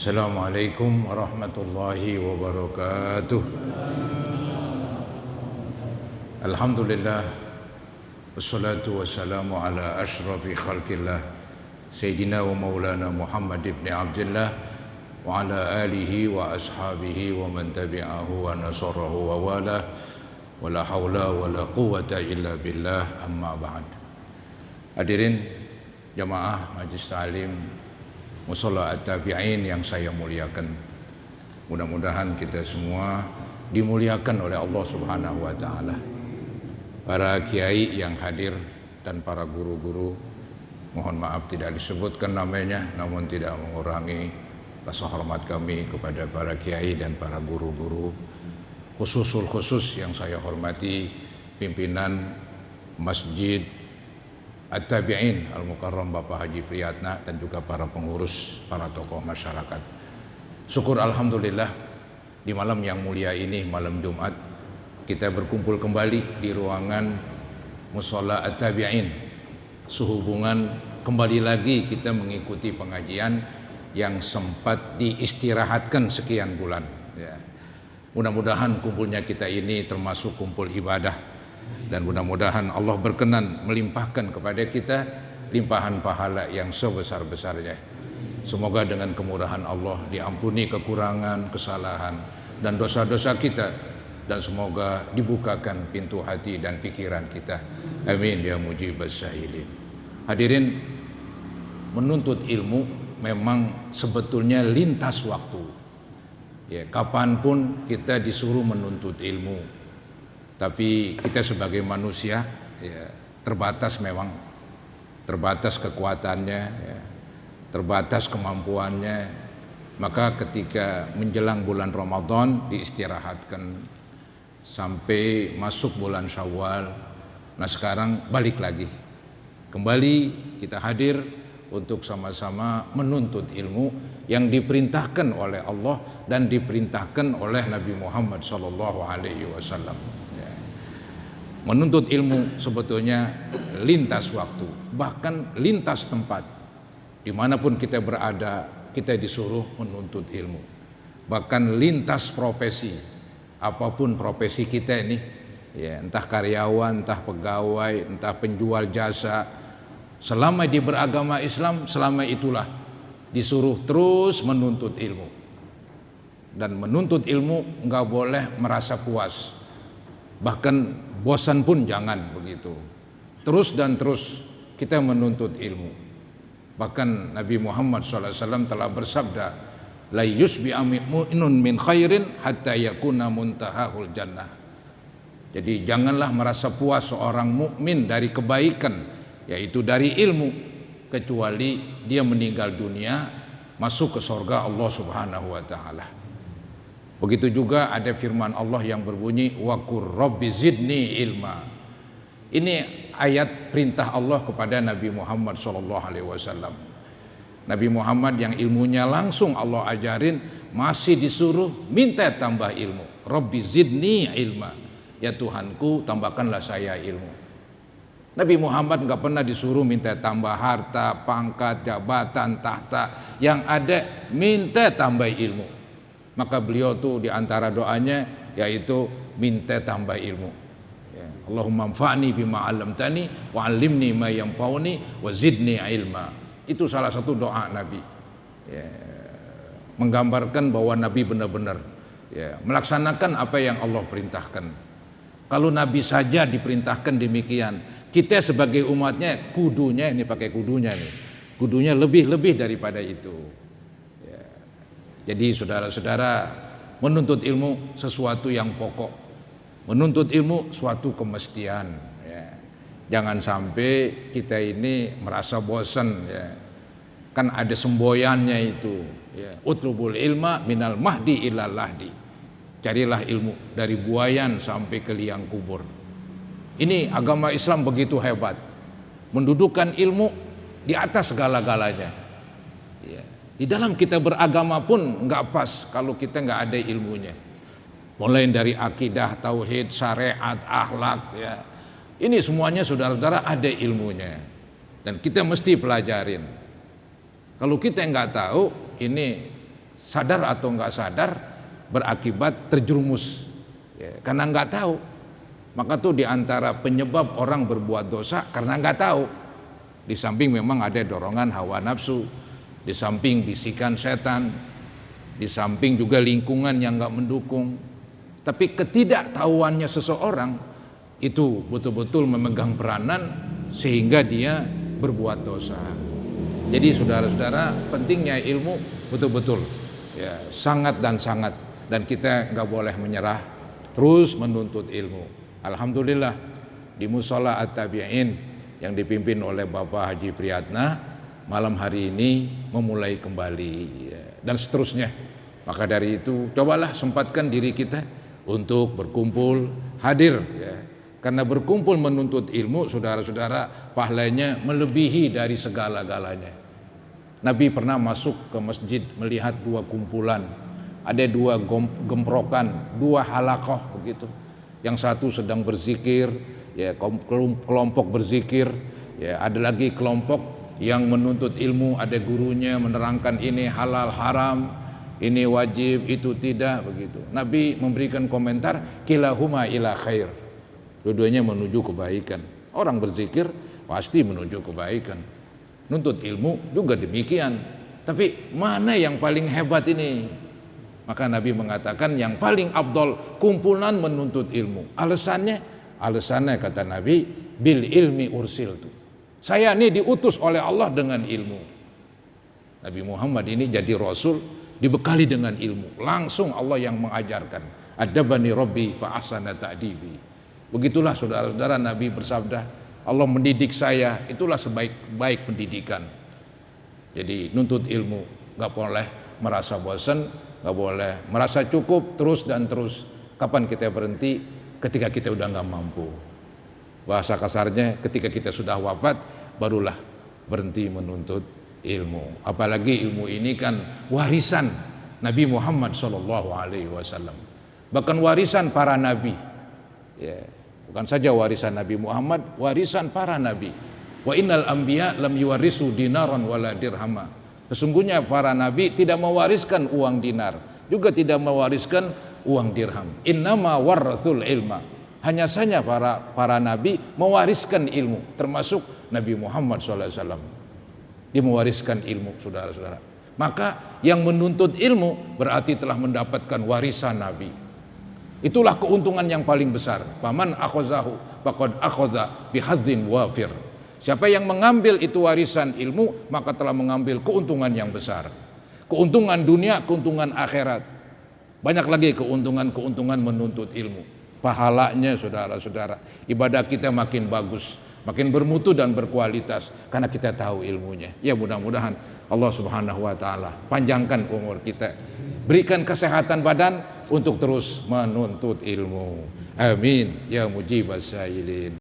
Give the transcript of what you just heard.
Assalamualaikum warahmatullahi wabarakatuh. Alhamdulillah, wassalatu wassalamu ala ashrafi khalqillah Sayyidina wa maulana Muhammad ibn Abdullah wa ala alihi wa ashabihi wa man tabi'ahu wa nasarahu wa wala wa la hawla wa la quwwata illa billah, amma ba'd. Hadirin jamaah Majlis Ta'lim Mushola At-Tabi'in yang saya muliakan, mudah-mudahan kita semua dimuliakan oleh Allah Subhanahu wa Ta'ala. Para kiai yang hadir dan para guru-guru, mohon maaf tidak disebutkan namanya, namun tidak mengurangi rasa hormat kami kepada para kiai dan para guru-guru. Khusus yang saya hormati pimpinan Masjid At-Tabi'in Al-Mukarram Bapak Haji Priyatna dan juga para pengurus, para tokoh masyarakat. Syukur alhamdulillah di malam yang mulia ini, malam Jumat, kita berkumpul kembali di ruangan Mushola At-Tabi'in. Sehubungan kembali lagi kita mengikuti pengajian yang sempat diistirahatkan sekian bulan. Ya. Mudah-mudahan kumpulnya kita ini termasuk kumpul ibadah. Dan mudah-mudahan Allah berkenan melimpahkan kepada kita limpahan pahala yang sebesar-besarnya. Semoga dengan kemurahan Allah diampuni kekurangan, kesalahan dan dosa-dosa kita, dan semoga dibukakan pintu hati dan pikiran kita. Amin ya mujibas sa'ilin. Hadirin, menuntut ilmu memang sebetulnya lintas waktu. Ya, kapanpun kita disuruh menuntut ilmu. Tapi kita sebagai manusia ya, terbatas memang, terbatas kekuatannya, ya, terbatas kemampuannya. Maka ketika menjelang bulan Ramadan diistirahatkan sampai masuk bulan Syawal. Nah sekarang balik lagi, kembali kita hadir untuk sama-sama menuntut ilmu yang diperintahkan oleh Allah dan diperintahkan oleh Nabi Muhammad SAW. Menuntut ilmu sebetulnya lintas waktu, bahkan lintas tempat. Dimanapun kita berada, kita disuruh menuntut ilmu. Bahkan lintas profesi, apapun profesi kita ini, ya, entah karyawan, entah pegawai, entah penjual jasa, selama di beragama Islam, selama itulah disuruh terus menuntut ilmu. Dan menuntut ilmu nggak boleh merasa puas, bahkan bosan pun jangan begitu. Terus dan terus kita menuntut ilmu. Bahkan Nabi Muhammad SAW telah bersabda, la yusbi mu'minun min khairin hatta yakuna muntahahul jannah. Jadi janganlah merasa puas seorang mukmin dari kebaikan, yaitu dari ilmu, kecuali dia meninggal dunia masuk ke surga Allah Subhanahu wa Ta'ala. Begitu juga ada firman Allah yang berbunyi wa qur rabbi zidni ilma. Ini ayat perintah Allah kepada Nabi Muhammad SAW. Nabi Muhammad yang ilmunya langsung Allah ajarin masih disuruh minta tambah ilmu. Rabbi zidni ilma. Ya Tuhanku, tambahkanlah saya ilmu. Nabi Muhammad nggak pernah disuruh minta tambah harta, pangkat, jabatan, tahta. Yang ada minta tambah ilmu. Maka beliau tuh diantara doanya yaitu minta tambah ilmu. Ya. Allahumma anfa'ni bima 'allamtani wa 'allimni ma yanfa'uni wa zidni ilma. Itu salah satu doa Nabi. Ya. Menggambarkan bahwa Nabi benar-benar ya, melaksanakan apa yang Allah perintahkan. Kalau Nabi saja diperintahkan demikian, kita sebagai umatnya kudunya, ini pakai kudunya nih, kudunya lebih daripada itu. Jadi saudara-saudara, menuntut ilmu sesuatu yang pokok, menuntut ilmu suatu kemestian. Ya. Jangan sampai kita ini merasa bosan. Ya. Kan ada semboyannya itu. Ya. Utlubul ilma minal mahdi ilal lahdi. Carilah ilmu dari buayan sampai ke liang kubur. Ini agama Islam begitu hebat, mendudukan ilmu di atas segala-galanya. Ya. Di dalam kita beragama pun nggak pas kalau kita nggak ada ilmunya. Mulai dari akidah, tauhid, syariat, akhlak, ya. Ini semuanya saudara-saudara ada ilmunya. Dan kita mesti pelajarin. Kalau kita nggak tahu, ini sadar atau nggak sadar berakibat terjerumus, ya, karena nggak tahu. Maka tuh diantara penyebab orang berbuat dosa karena nggak tahu. Di samping memang ada dorongan hawa nafsu, di samping bisikan setan, di samping juga lingkungan yang nggak mendukung. Tapi ketidaktahuannya seseorang itu betul-betul memegang peranan sehingga dia berbuat dosa. Jadi saudara-saudara, pentingnya ilmu betul-betul, ya, sangat dan sangat, dan kita nggak boleh menyerah, terus menuntut ilmu. Alhamdulillah di Mushola At-Tabi'in yang dipimpin oleh Bapak Haji Priyatna malam hari ini memulai kembali, ya, dan seterusnya. Maka dari itu cobalah sempatkan diri kita untuk berkumpul, hadir, ya. Karena berkumpul menuntut ilmu, saudara-saudara, pahalanya melebihi dari segala-galanya. Nabi pernah masuk ke masjid melihat dua kumpulan, ada dua gemprokan, dua halaqah begitu. Yang satu sedang berzikir, ya, kelompok berzikir, ya, ada lagi kelompok yang menuntut ilmu, ada gurunya menerangkan ini halal haram, ini wajib, itu tidak, begitu. Nabi memberikan komentar, kilahuma ila khair, dua-duanya menuju kebaikan. Orang berzikir pasti menuju kebaikan, nuntut ilmu juga demikian. Tapi mana yang paling hebat ini? Maka Nabi mengatakan yang paling afdol kumpulan menuntut ilmu. Alasannya kata Nabi, bil ilmi ursiltu. Saya ini diutus oleh Allah dengan ilmu. Nabi Muhammad ini jadi rasul dibekali dengan ilmu. Langsung Allah yang mengajarkan. Adabani Rabbi fa ahsana ta'dibi. Begitulah saudara-saudara, Nabi bersabda, Allah mendidik saya, itulah sebaik-baik pendidikan. Jadi nuntut ilmu, gak boleh merasa bosan, gak boleh merasa cukup terus dan terus. Kapan kita berhenti? Ketika kita udah gak mampu. Bahasa kasarnya, ketika kita sudah wafat, barulah berhenti menuntut ilmu. Apalagi ilmu ini kan warisan Nabi Muhammad SAW. Bahkan warisan para nabi, ya, bukan saja warisan Nabi Muhammad, warisan para nabi. Wa innal anbiya lam yuwarisu dinaran wala dirhama. Sesungguhnya para nabi tidak mewariskan uang dinar, juga tidak mewariskan uang dirham. Innama warathul ilma. Hanya saja para nabi mewariskan ilmu, termasuk Nabi Muhammad SAW. Dia mewariskan ilmu, saudara-saudara. Maka yang menuntut ilmu berarti telah mendapatkan warisan nabi. Itulah keuntungan yang paling besar. Faman akhazahu faqad akhadha bihadzin wafir. Siapa yang mengambil itu warisan ilmu, maka telah mengambil keuntungan yang besar. Keuntungan dunia, keuntungan akhirat. Banyak lagi keuntungan menuntut ilmu. Pahalanya saudara-saudara, ibadah kita makin bagus, makin bermutu dan berkualitas karena kita tahu ilmunya. Ya, mudah-mudahan Allah Subhanahu wa taala panjangkan umur kita, berikan kesehatan badan untuk terus menuntut ilmu. Amin ya mujibas sa'ilin.